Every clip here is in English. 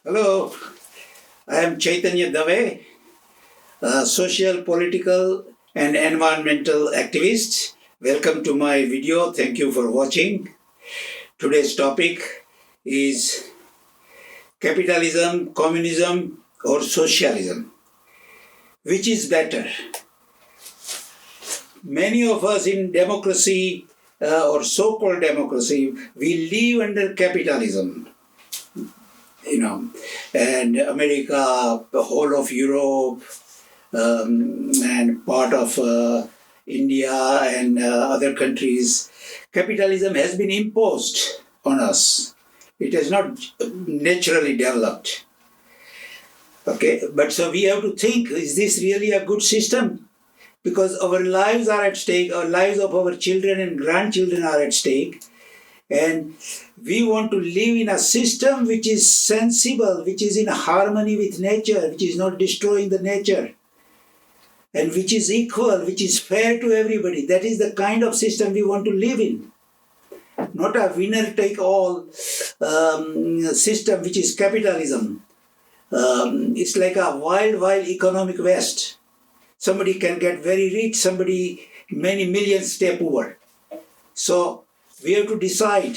Hello, I am Chaitanya Dave, a social, political, and environmental activist. Welcome to my video. Thank you for watching. Today's topic is capitalism, communism, or socialism. Which is better? Many of us in democracy or so-called democracy, we live under capitalism. And America, the whole of Europe, and part of India and other countries, capitalism has been imposed on us. It has not naturally developed. Okay, but so we have to think, is this really a good system? Because our lives are at stake, our lives of our children and grandchildren are at stake. And we want to live in a system which is sensible, which is in harmony with nature, which is not destroying the nature, and which is equal, which is fair to everybody. That is the kind of system we want to live in. Not a winner-take-all system, which is capitalism. It's like a wild economic west. Somebody can get very rich, somebody, many millions stay poor. So we have to decide.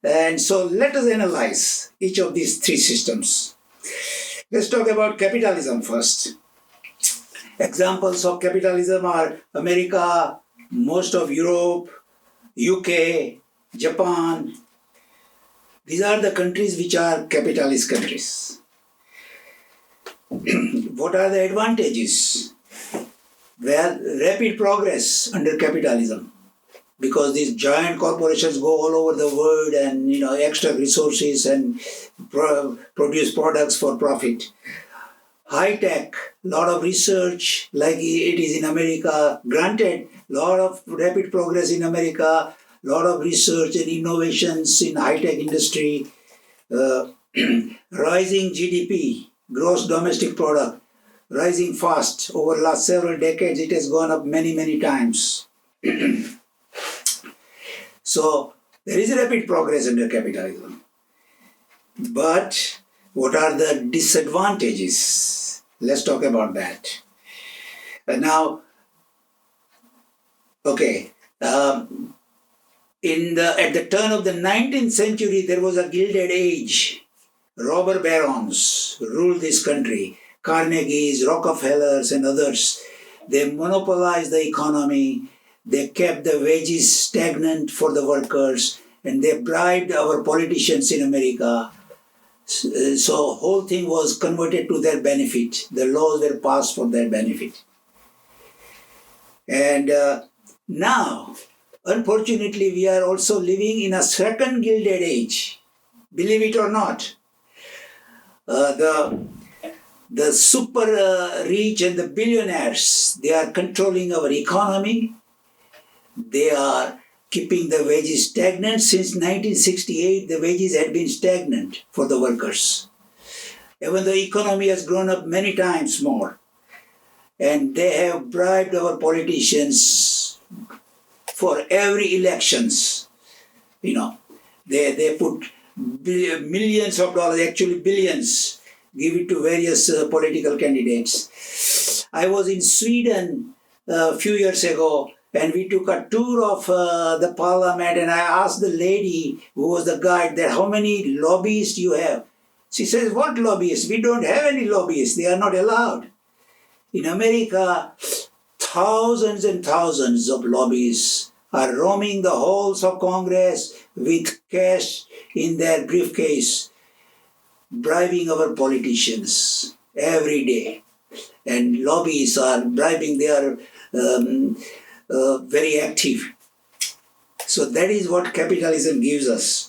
And so let us analyze each of these three systems. Let's talk about capitalism first. Examples of capitalism are America, most of Europe, UK, Japan. These are the countries which are capitalist countries. What are the advantages? Well, rapid progress under capitalism. Because these giant corporations go all over the world and extract resources and produce products for profit. High tech, lot of research like it is in America. Granted, lot of rapid progress in America, lot of research and innovations in high tech industry. Rising GDP, gross domestic product, rising fast over the last several decades. It has gone up many times. So there is rapid progress under capitalism. But what are the disadvantages? Let's talk about that. At the turn of the 19th century, there was a gilded age. Robber barons ruled this country. Carnegies, Rockefellers, and others. They monopolized the economy. They kept the wages stagnant for the workers, and they bribed our politicians in America. So whole thing was converted to their benefit. The laws were passed for their benefit. And now, unfortunately, we are also living in a second gilded age. Believe it or not. The super rich and the billionaires, they are controlling our economy. They are keeping the wages stagnant. Since 1968, the wages had been stagnant for the workers. Even the economy has grown up many times more. And they have bribed our politicians for every elections. They put millions of dollars, actually billions, give it to various political candidates. I was in Sweden a few years ago, and we took a tour of the parliament, and I asked the lady who was the guide that how many lobbyists you have. She says, what lobbyists? We don't have any lobbyists. They are not allowed. In America, thousands and thousands of lobbyists are roaming the halls of Congress with cash in their briefcase, bribing our politicians every day. And lobbyists are bribing, they are very active. So that is what capitalism gives us.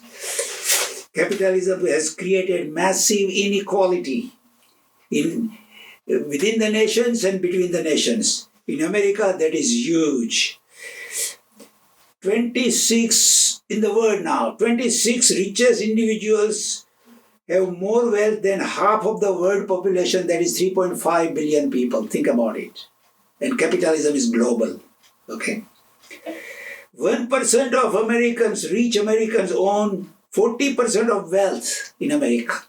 Capitalism has created massive inequality within the nations and between the nations. In America, that is huge. 26 in the world now, 26 richest individuals have more wealth than half of the world population, that is 3.5 billion people. Think about it. And capitalism is global. Okay. 1% of Americans, rich Americans, own 40% of wealth in America.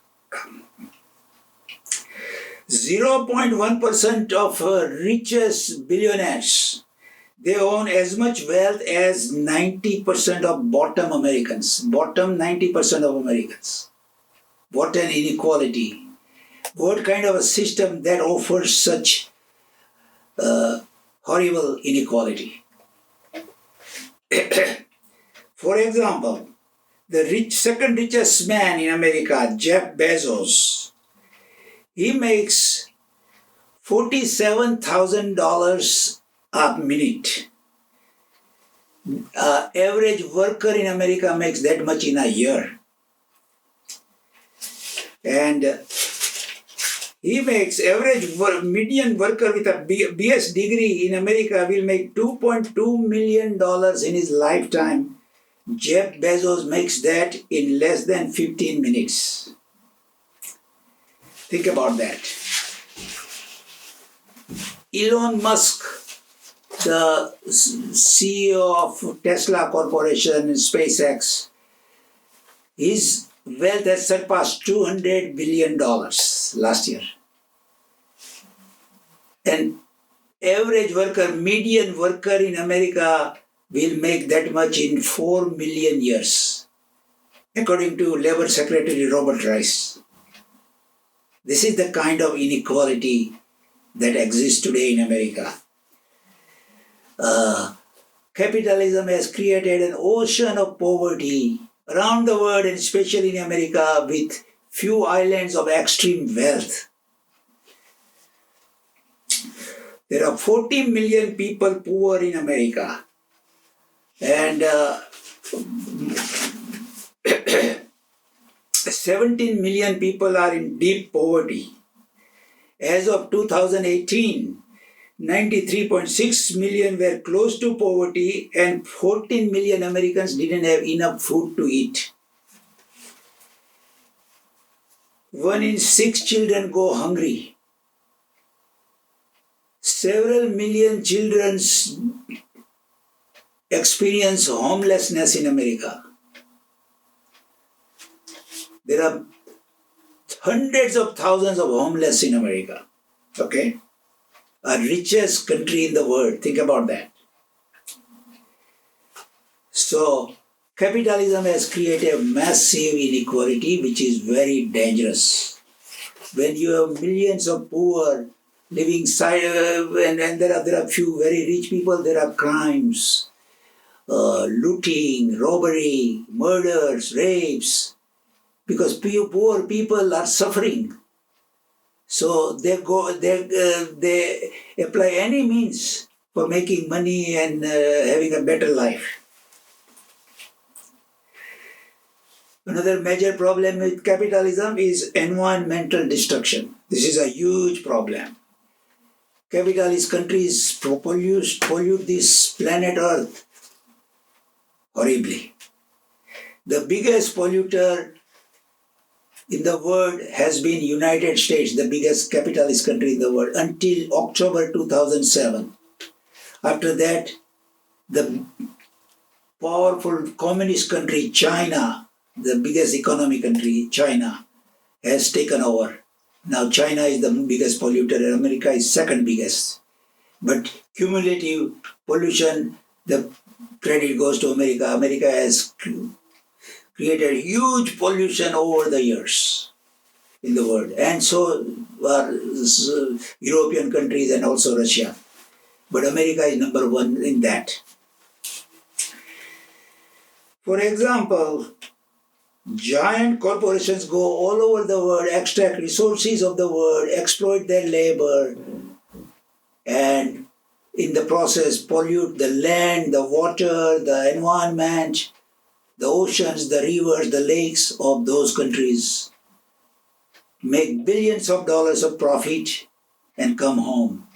0.1% of richest billionaires, they own as much wealth as 90% of bottom Americans. Bottom 90% of Americans. What an inequality. What kind of a system that offers such horrible inequality? For example, the second richest man in America, Jeff Bezos, he makes $47,000 a minute. Average worker in America makes that much in a year. And he makes median worker with a BS degree in America will make $2.2 million in his lifetime. Jeff Bezos makes that in less than 15 minutes. Think about that. Elon Musk, the CEO of Tesla Corporation and SpaceX, his wealth has surpassed $200 billion last year. And average worker, median worker in America will make that much in 4 million years, according to Labor Secretary Robert Rice. This is the kind of inequality that exists today in America. Capitalism has created an ocean of poverty around the world, and especially in America, with few islands of extreme wealth. There are 40 million people poor in America, and 17 million people are in deep poverty. As of 2018, 93.6 million were close to poverty, and 14 million Americans didn't have enough food to eat. 1 in 6 children go hungry. Several million children experience homelessness in America. There are hundreds of thousands of homeless in America. Okay? Our richest country in the world. Think about that. So, capitalism has created a massive inequality which is very dangerous. When you have millions of poor living side, and there are few very rich people, there are crimes, looting, robbery, murders, rapes, because poor people are suffering. So they apply any means for making money and having a better life. Another major problem with capitalism is environmental destruction. This is a huge problem. Capitalist countries pollute this planet Earth horribly. The biggest polluter in the world has been United States, the biggest capitalist country in the world, until October 2007. After that, the powerful communist country, China, the biggest economic country, China, has taken over. Now China is the biggest polluter and America is second biggest. But cumulative pollution, the credit goes to America. America has created huge pollution over the years in the world. And so are European countries and also Russia. But America is number one in that. For example, giant corporations go all over the world, extract resources of the world, exploit their labor, and in the process pollute the land, the water, the environment, the oceans, the rivers, the lakes of those countries, make billions of dollars of profit and come home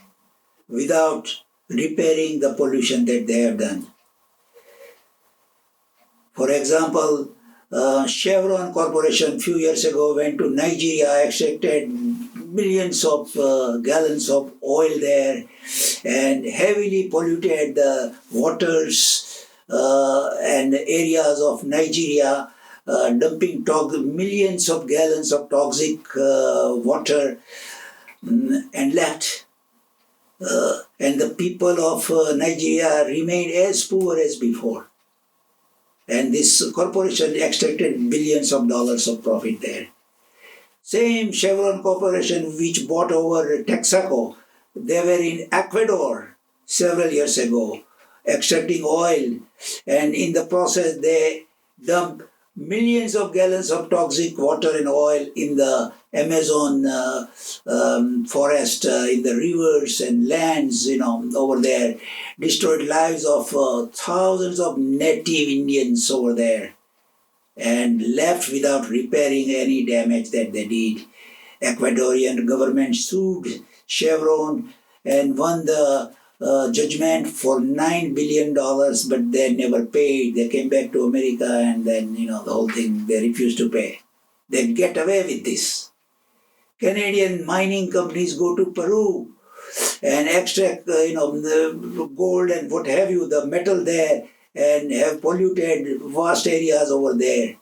without repairing the pollution that they have done. For example, Chevron Corporation a few years ago went to Nigeria, extracted millions of gallons of oil there and heavily polluted the waters and areas of Nigeria, dumping millions of gallons of toxic water and left. And the people of Nigeria remained as poor as before. And this corporation extracted billions of dollars of profit there. Same Chevron Corporation which bought over Texaco, they were in Ecuador several years ago, extracting oil, and in the process they dumped millions of gallons of toxic water and oil in the Amazon forest, in the rivers and lands, over there, destroyed lives of thousands of native Indians over there, and left without repairing any damage that they did. Ecuadorian government sued Chevron and won the judgment for $9 billion, but they never paid. They came back to America and then, the whole thing, they refused to pay. They get away with this. Canadian mining companies go to Peru and extract, the gold and what have you, the metal there, and have polluted vast areas over there.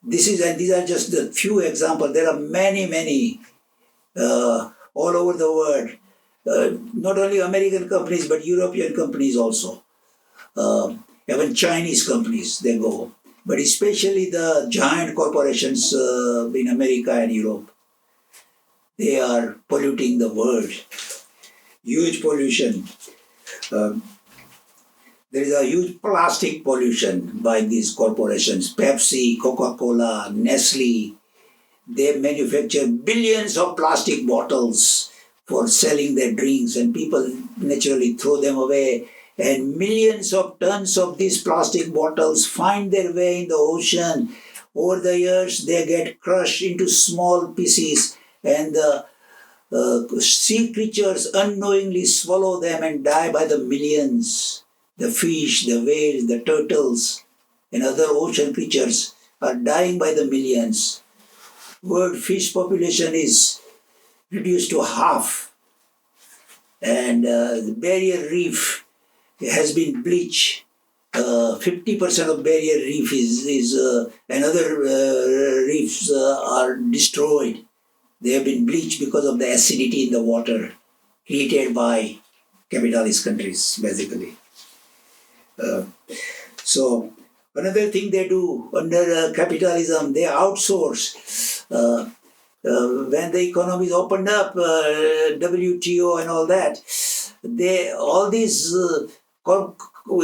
These are just the few examples. There are many all over the world. Not only American companies, but European companies also. Even Chinese companies, they go. But especially the giant corporations in America and Europe. They are polluting the world. Huge pollution. There is a huge plastic pollution by these corporations. Pepsi, Coca-Cola, Nestle. They manufacture billions of plastic bottles for selling their drinks, and people naturally throw them away. And millions of tons of these plastic bottles find their way in the ocean. Over the years, they get crushed into small pieces, and the sea creatures unknowingly swallow them and die by the millions. The fish, the whales, the turtles, and other ocean creatures are dying by the millions. World fish population is reduced to half, and the barrier reef has been bleached. 50% of barrier reef is and other reefs are destroyed. They have been bleached because of the acidity in the water created by capitalist countries, basically. So another thing they do under capitalism, they outsource. When the economy is opened up, WTO and all that, all these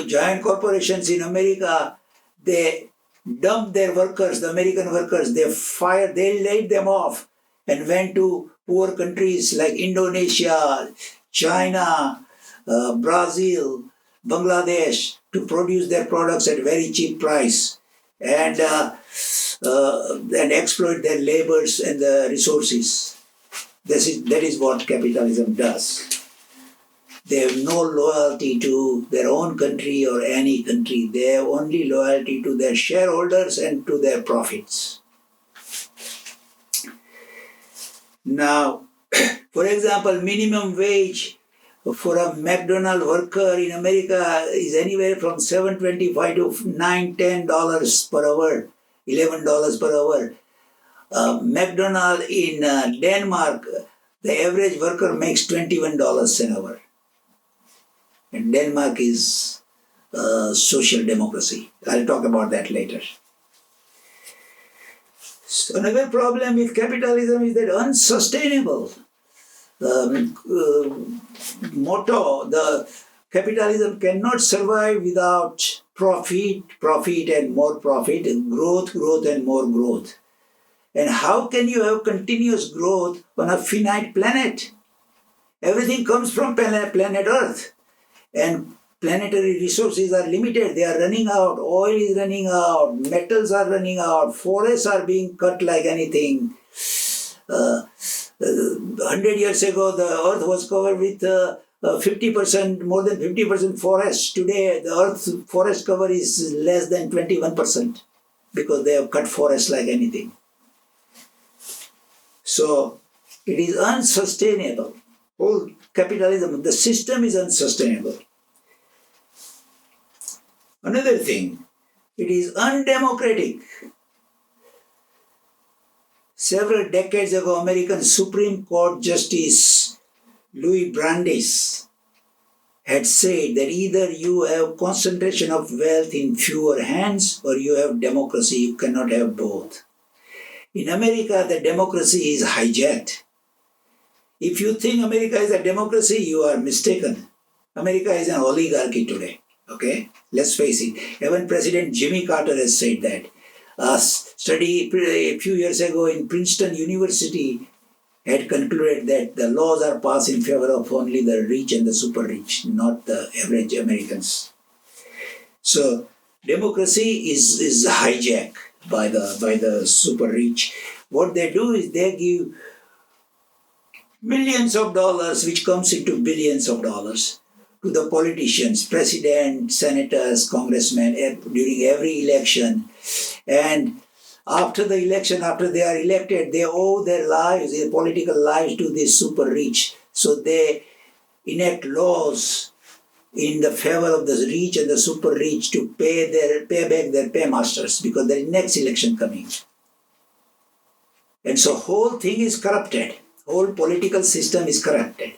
giant corporations in America, they dump their workers, the American workers, they laid them off and went to poor countries like Indonesia, China, Brazil, Bangladesh to produce their products at very cheap price and exploit their labors and the resources. That is what capitalism does. They have no loyalty to their own country or any country. They have only loyalty to their shareholders and to their profits. Now, for example, minimum wage for a McDonald's worker in America is anywhere from $7.25 to $9-10 per hour, $11 per hour. McDonald's in Denmark, the average worker makes $21 an hour. And Denmark is social democracy. I'll talk about that later. So another problem with capitalism is that unsustainable. Motto, the capitalism cannot survive without profit and more profit, and growth and more growth. And how can you have continuous growth on a finite planet? Everything comes from planet Earth. And planetary resources are limited. They are running out. Oil is running out. Metals are running out. Forests are being cut like anything. 100 years ago, the earth was covered with 50%, more than 50% forests. Today, the earth's forest cover is less than 21% because they have cut forests like anything. So, it is unsustainable. Whole capitalism, the system is unsustainable. Another thing, it is undemocratic. Several decades ago, American Supreme Court Justice Louis Brandeis had said that either you have concentration of wealth in fewer hands or you have democracy. You cannot have both. In America, the democracy is hijacked. If you think America is a democracy, you are mistaken. America is an oligarchy today. Okay? Let's face it. Even President Jimmy Carter has said that. A study a few years ago in Princeton University had concluded that the laws are passed in favor of only the rich and the super rich, not the average Americans. So democracy is hijacked by the super rich. What they do is they give millions of dollars, which comes into billions of dollars, to the politicians, presidents, senators, congressmen, during every election. And after the election, after they are elected, they owe their lives, their political lives, to the super rich. So they enact laws in the favor of the rich and the super rich to pay back their paymasters, because there is next election coming. And so whole thing is corrupted. Whole political system is corrupted.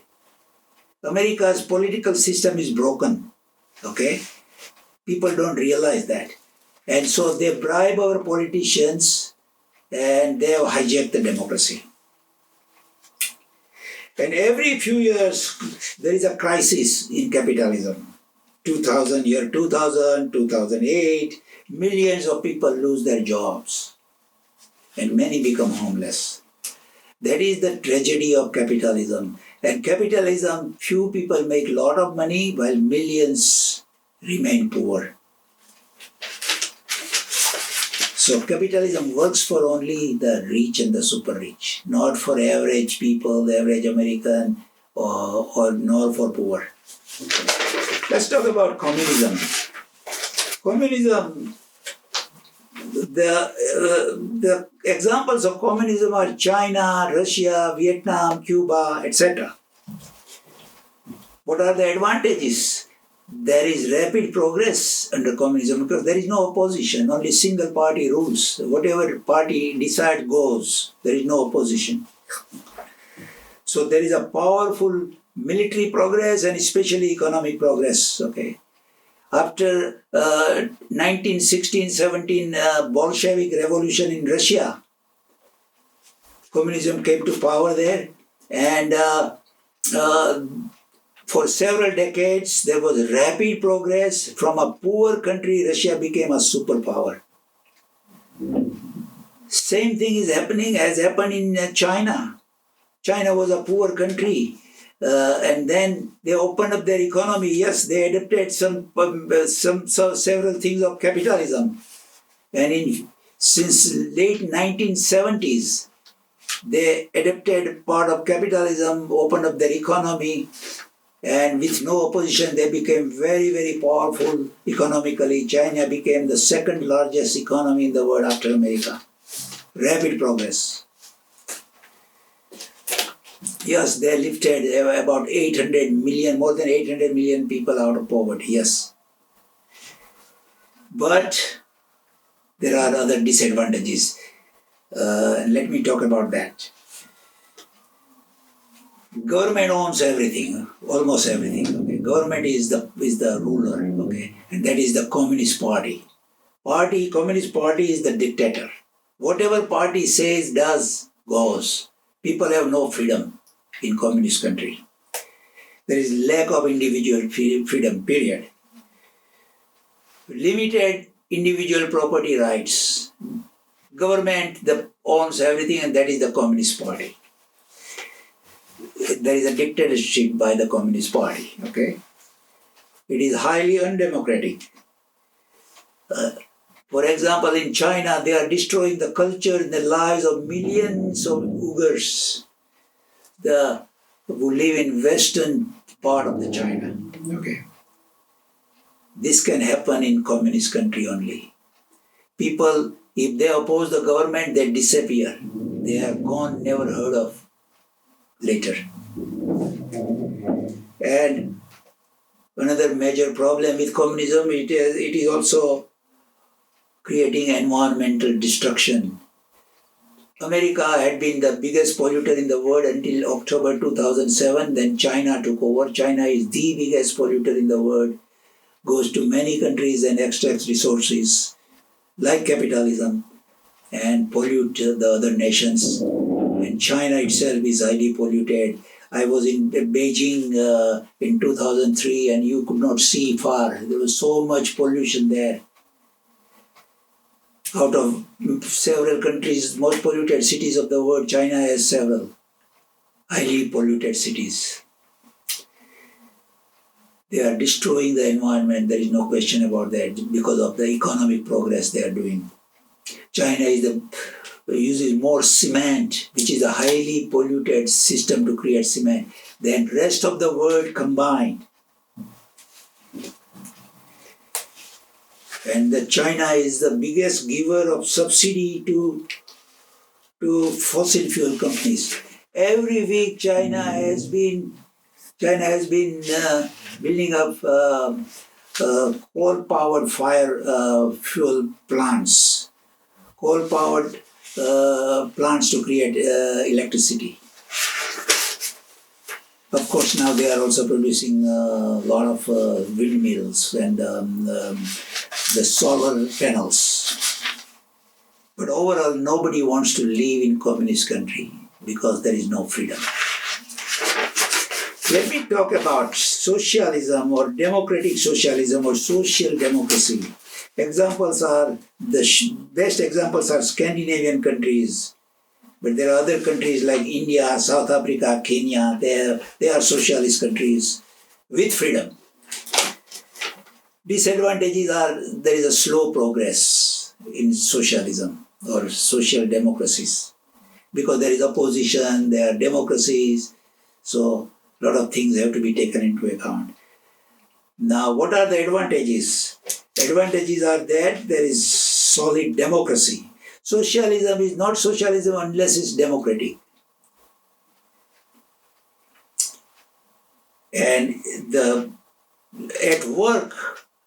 America's political system is broken. Okay? People don't realize that. And so they bribe our politicians and they have hijacked the democracy. And every few years, there is a crisis in capitalism. 2000, 2008, millions of people lose their jobs. And many become homeless. That is the tragedy of capitalism. And capitalism, few people make a lot of money while millions remain poor. So capitalism works for only the rich and the super rich, not for average people, the average American, or nor for poor. Let's talk about communism. Communism, the examples of communism are China, Russia, Vietnam, Cuba, etc. What are the advantages? There is rapid progress under communism because there is no opposition, only single party rules. Whatever party decides goes. There is no opposition. So there is a powerful military progress and especially economic progress. Okay. After 1916-17 Bolshevik revolution in Russia, communism came to power there, and for several decades there was rapid progress. From a poor country, Russia became a superpower. Same thing is happening as happened in China. China was a poor country. And then they opened up their economy. Yes, they adopted several things of capitalism. And since late 1970s, they adopted part of capitalism, opened up their economy, and with no opposition, they became very, very powerful economically. China became the second largest economy in the world after America. Rapid progress. Yes, they lifted about 800 million, more than 800 million people out of poverty, yes. But there are other disadvantages. Let me talk about that. Government owns everything, almost everything. Okay? Government is the ruler, okay, and that is the Communist Party. Communist Party is the dictator. Whatever party says, does, goes. People have no freedom in communist country. There is lack of individual freedom, period. Limited individual property rights. Government owns everything, and that is the Communist Party. There is a dictatorship by the Communist Party, okay? It is highly undemocratic. For example, in China, they are destroying the culture and the lives of millions of Uyghurs who live in western part of the China. Okay. This can happen in communist country only. People, if they oppose the government, they disappear. They are gone, never heard of later. And another major problem with communism, it is also creating environmental destruction. America had been the biggest polluter in the world until October 2007. Then China took over. China is the biggest polluter in the world, goes to many countries and extracts resources like capitalism and pollute the other nations. And China itself is highly polluted. I was in Beijing in 2003 and you could not see far. There was so much pollution there. Out of several countries, most polluted cities of the world, China has several highly polluted cities. They are destroying the environment, there is no question about that, because of the economic progress they are doing. China uses more cement, which is a highly polluted system to create cement, than rest of the world combined. And China is the biggest giver of subsidy to fossil fuel companies. Every week China has been building up coal-powered fuel plants, coal-powered plants to create electricity. Of course, now they are also producing a lot of windmills and the solar panels. But overall, nobody wants to live in communist country because there is no freedom. Let me talk about socialism or democratic socialism or social democracy. Examples are, best examples are Scandinavian countries. But there are other countries like India, South Africa, Kenya. They are socialist countries with freedom. Disadvantages are there is a slow progress in socialism or social democracies because there is opposition, there are democracies, so a lot of things have to be taken into account. Now, what are the advantages? Advantages are that there is solid democracy. Socialism is not socialism unless it's democratic. And at work,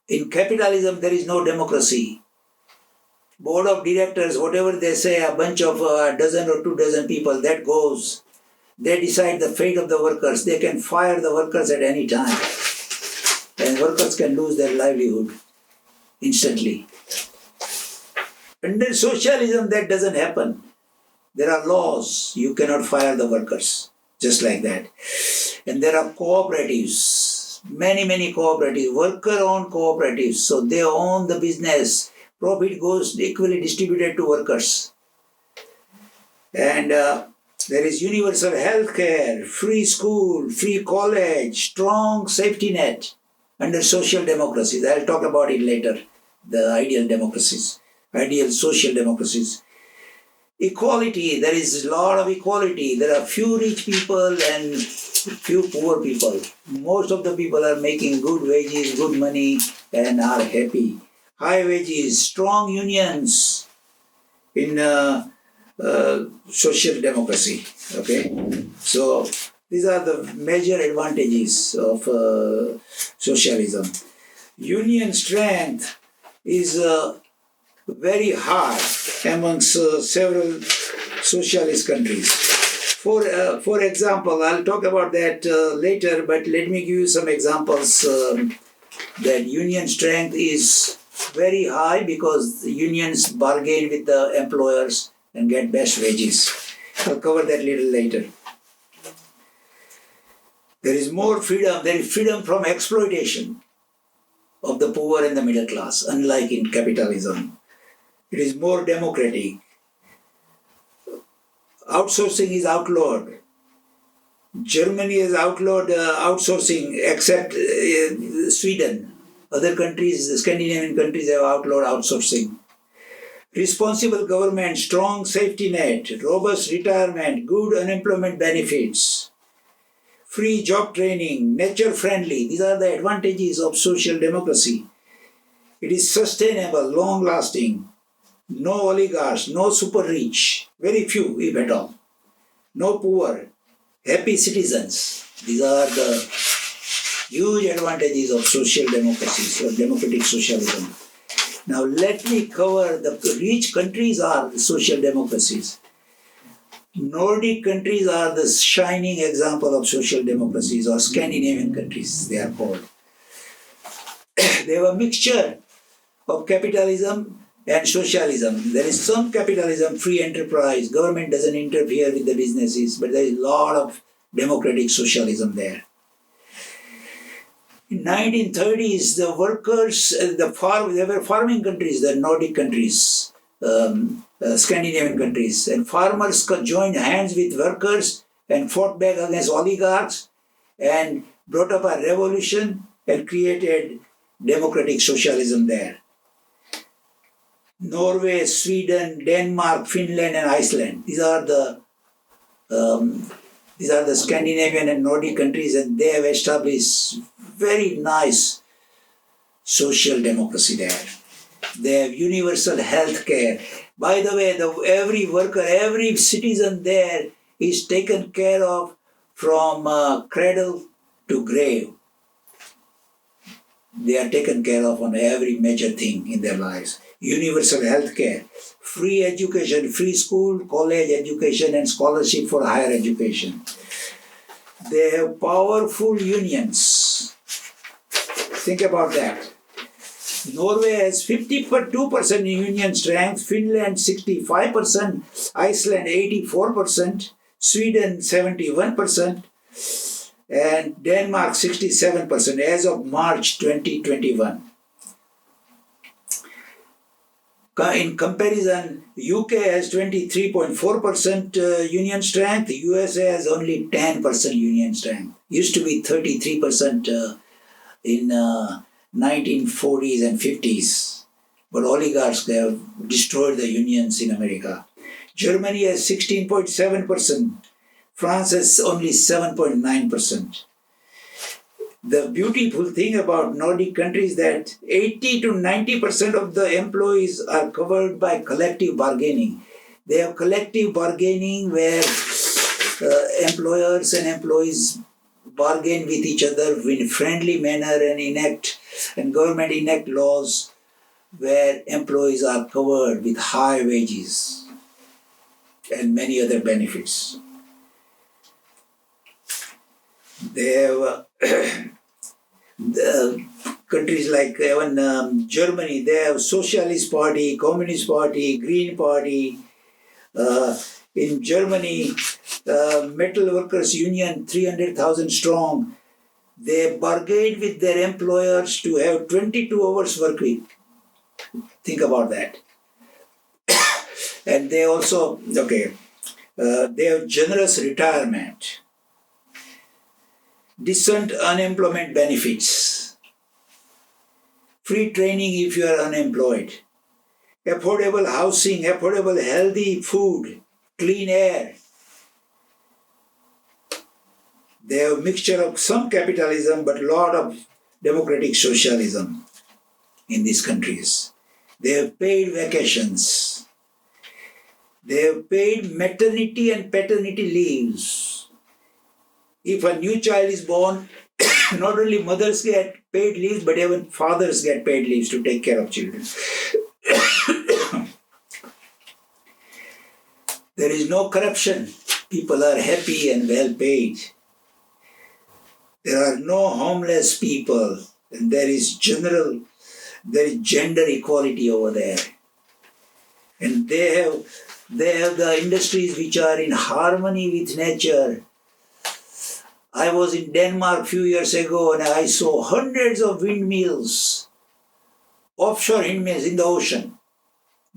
in capitalism, there is no democracy. Board of directors, whatever they say, a bunch of a dozen or 2 dozen people, that goes. They decide the fate of the workers. They can fire the workers at any time. And workers can lose their livelihood instantly. Under socialism, that doesn't happen. There are laws. You cannot fire the workers. Just like that. And there are cooperatives. Many cooperatives. Worker-owned cooperatives. So they own the business. Profit goes equally distributed to workers. And there is universal health care, free school, free college, strong safety net under social democracies. I'll talk about it later. The ideal democracies. Ideal social democracies. Equality, there is a lot of equality. There are few rich people and few poor people. Most of the people are making good wages, good money, and are happy. High wages, strong unions in social democracy. Okay, so these are the major advantages of socialism. Union strength is very high amongst several socialist countries. For example, I'll talk about that later, but let me give you some examples that union strength is very high because the unions bargain with the employers and get best wages. I'll cover that a little later. There is more freedom. There is freedom from exploitation of the poor and the middle class, unlike in capitalism. It is more democratic. Outsourcing is outlawed. Germany has outlawed outsourcing except Sweden. Other countries, Scandinavian countries, have outlawed outsourcing. Responsible government, strong safety net, robust retirement, good unemployment benefits, free job training, nature friendly. These are the advantages of social democracy. It is sustainable, long lasting. No oligarchs, no super rich, very few, if at all. No poor, happy citizens. These are the huge advantages of social democracy, or democratic socialism. Now let me cover the rich countries are social democracies. Nordic countries are the shining example of social democracies, or Scandinavian countries, they are called. They have a mixture of capitalism and socialism. There is some capitalism, free enterprise, government doesn't interfere with the businesses, but there is a lot of democratic socialism there. In 1930s, the workers, they were farming countries, the Nordic countries, Scandinavian countries, and farmers joined hands with workers and fought back against oligarchs and brought up a revolution and created democratic socialism there. Norway, Sweden, Denmark, Finland, and Iceland. These are the Scandinavian and Nordic countries, and they have established very nice social democracy there. They have universal health care. By the way, every worker, every citizen there is taken care of from cradle to grave. They are taken care of on every major thing in their lives. Universal health care, free education, free school, college education, and scholarship for higher education. They have powerful unions. Think about that. Norway has 52% union strength, Finland 65%, Iceland 84%, Sweden 71%, and Denmark 67% as of March 2021. In comparison, UK has 23.4% union strength, USA has only 10% union strength. Used to be 33% in 1940s and 50s, but oligarchs have destroyed the unions in America. Germany has 16.7%, France has only 7.9%. The beautiful thing about Nordic countries is that 80 to 90% of the employees are covered by collective bargaining. They have collective bargaining where employers and employees bargain with each other in friendly manner and government enact laws where employees are covered with high wages and many other benefits. They have the countries like even Germany, they have Socialist Party, Communist Party, Green Party. In Germany, Metal Workers Union, 300,000 strong, they bargained with their employers to have 22 hours work week. Think about that. And they also, they have generous retirement, decent unemployment benefits, free training if you are unemployed, affordable housing, affordable healthy food, clean air. They have a mixture of some capitalism but a lot of democratic socialism in these countries. They have paid vacations. They have paid maternity and paternity leaves. If a new child is born, not only mothers get paid leaves, but even fathers get paid leaves to take care of children. There is no corruption. People are happy and well paid. There are no homeless people. And there is gender equality over there. And they have the industries which are in harmony with nature. I was in Denmark a few years ago and I saw hundreds of windmills, offshore windmills in the ocean.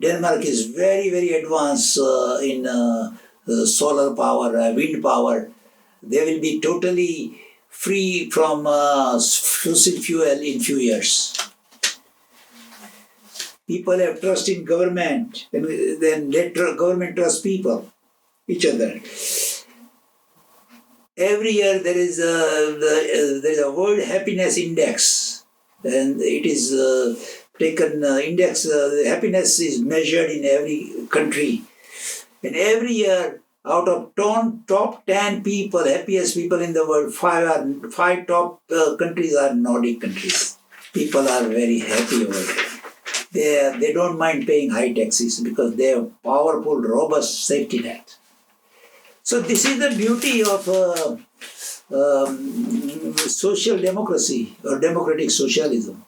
Denmark is very, very advanced in solar power, wind power. They will be totally free from fossil fuel in few years. People have trust in government, and then let government trust people, each other. Every year there is a World Happiness Index, and it is taken index. Happiness is measured in every country, and every year out of top 10 people, happiest people in the world, five top countries are Nordic countries. People are very happy over there. They don't mind paying high taxes because they have powerful, robust safety net. So this is the beauty of social democracy or democratic socialism.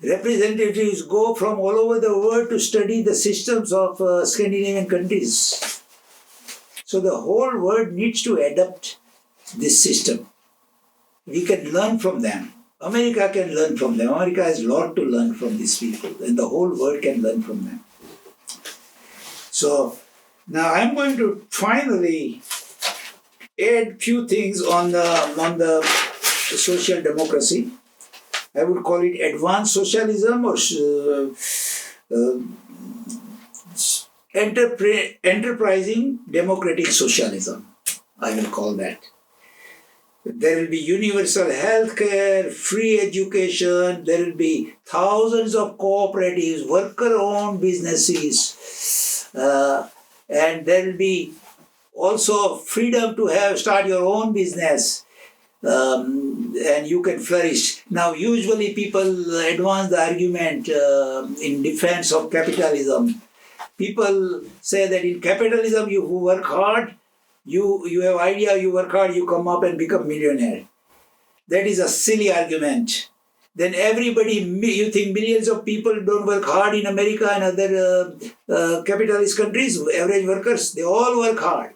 Representatives go from all over the world to study the systems of Scandinavian countries. So the whole world needs to adopt this system. We can learn from them. America can learn from them. America has a lot to learn from these people, and the whole world can learn from them. So now I'm going to finally add few things on the social democracy. I would call it advanced socialism or enterprising democratic socialism. I will call that. There will be universal health care, free education, there will be thousands of cooperatives, worker-owned businesses, and there will be also freedom to start your own business, and you can flourish. Now, usually people advance the argument in defense of capitalism. People say that in capitalism, you who work hard, you have idea, you work hard, you come up and become millionaire. That is a silly argument. Then everybody, you think millions of people don't work hard in America and other capitalist countries, average workers, they all work hard.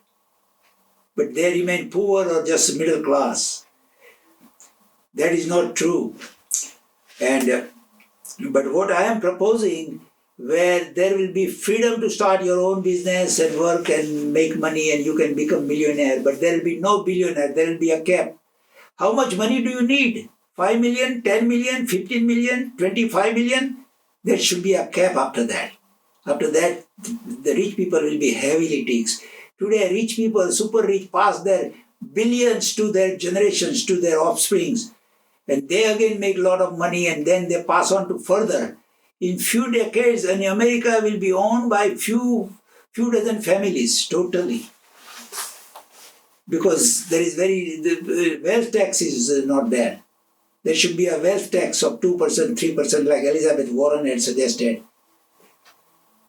But they remain poor or just middle class. That is not true. And but what I am proposing, where there will be freedom to start your own business and work and make money and you can become millionaire, but there will be no billionaire, there will be a cap. How much money do you need? 5 million, 10 million, 15 million, 25 million? There should be a cap after that. After that, the rich people will be heavily taxed. Today, rich people, super rich, pass their billions to their generations, to their offsprings, and they again make a lot of money and then they pass on to further. In few decades, in America will be owned by few dozen families totally, because there is the wealth tax is not there. There should be a wealth tax of 2%, 3%, like Elizabeth Warren had suggested.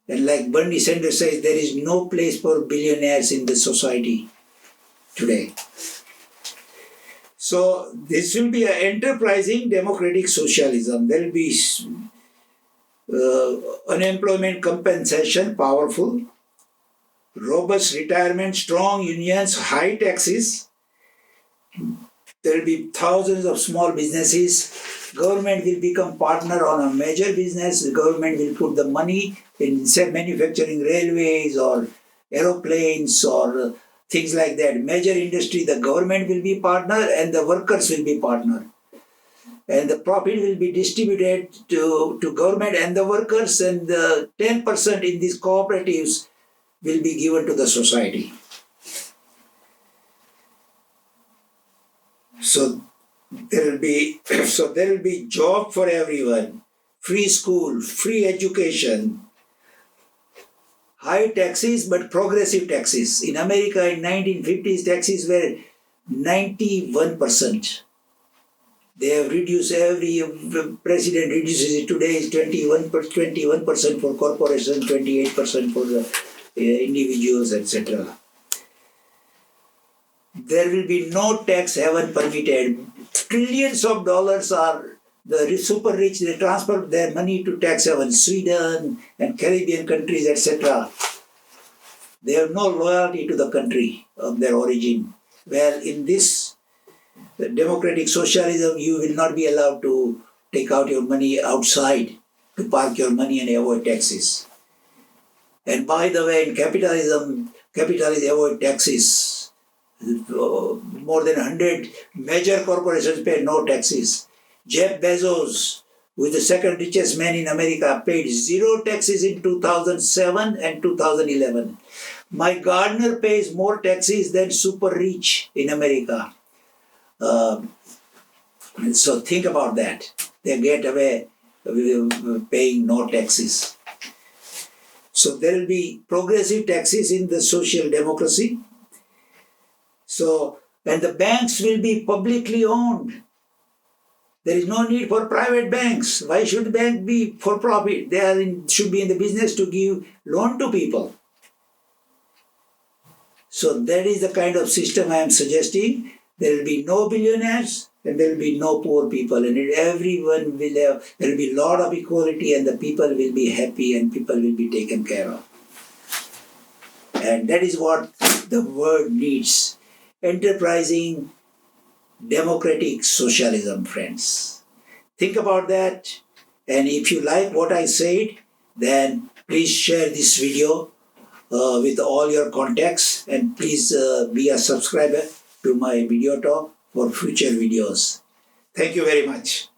And like Bernie Sanders says, there is no place for billionaires in the society today. So this will be an enterprising democratic socialism. There will be unemployment compensation, powerful, robust retirement, strong unions, high taxes. There will be thousands of small businesses. Government will become partner on a major business. The government will put the money in, say, manufacturing railways or aeroplanes or things like that. Major industry, the government will be partner and the workers will be partner. And the profit will be distributed to government and the workers, and the 10% in these cooperatives will be given to the society. So there will be job for everyone, free school, free education, high taxes but progressive taxes. In America in 1950s, taxes were 91%. They have reduced, every president reduces it. Today is 21% for corporations, 28% for the individuals, etc. There will be no tax haven permitted. Trillions of dollars are the super rich, they transfer their money to tax havens, Sweden and Caribbean countries, etc. They have no loyalty to the country of their origin. Well, in this democratic socialism, you will not be allowed to take out your money outside, to park your money and avoid taxes. And by the way, in capitalism, capitalists avoid taxes. More than 100 major corporations pay no taxes. Jeff Bezos, who is the second richest man in America, paid 0 taxes in 2007 and 2011. My gardener pays more taxes than super rich in America. So think about that. They get away with paying no taxes. So there will be progressive taxes in the social democracy. So, and the banks will be publicly owned. There is no need for private banks. Why should banks be for profit? They should be in the business to give loan to people. So that is the kind of system I am suggesting. There will be no billionaires and there will be no poor people, and everyone will have, there will be a lot of equality, and the people will be happy and people will be taken care of. And that is what the world needs. Enterprising democratic socialism, friends. Think about that. And if you like what I said, then please share this video with all your contacts, and please be a subscriber to my video talk for future videos. Thank you very much.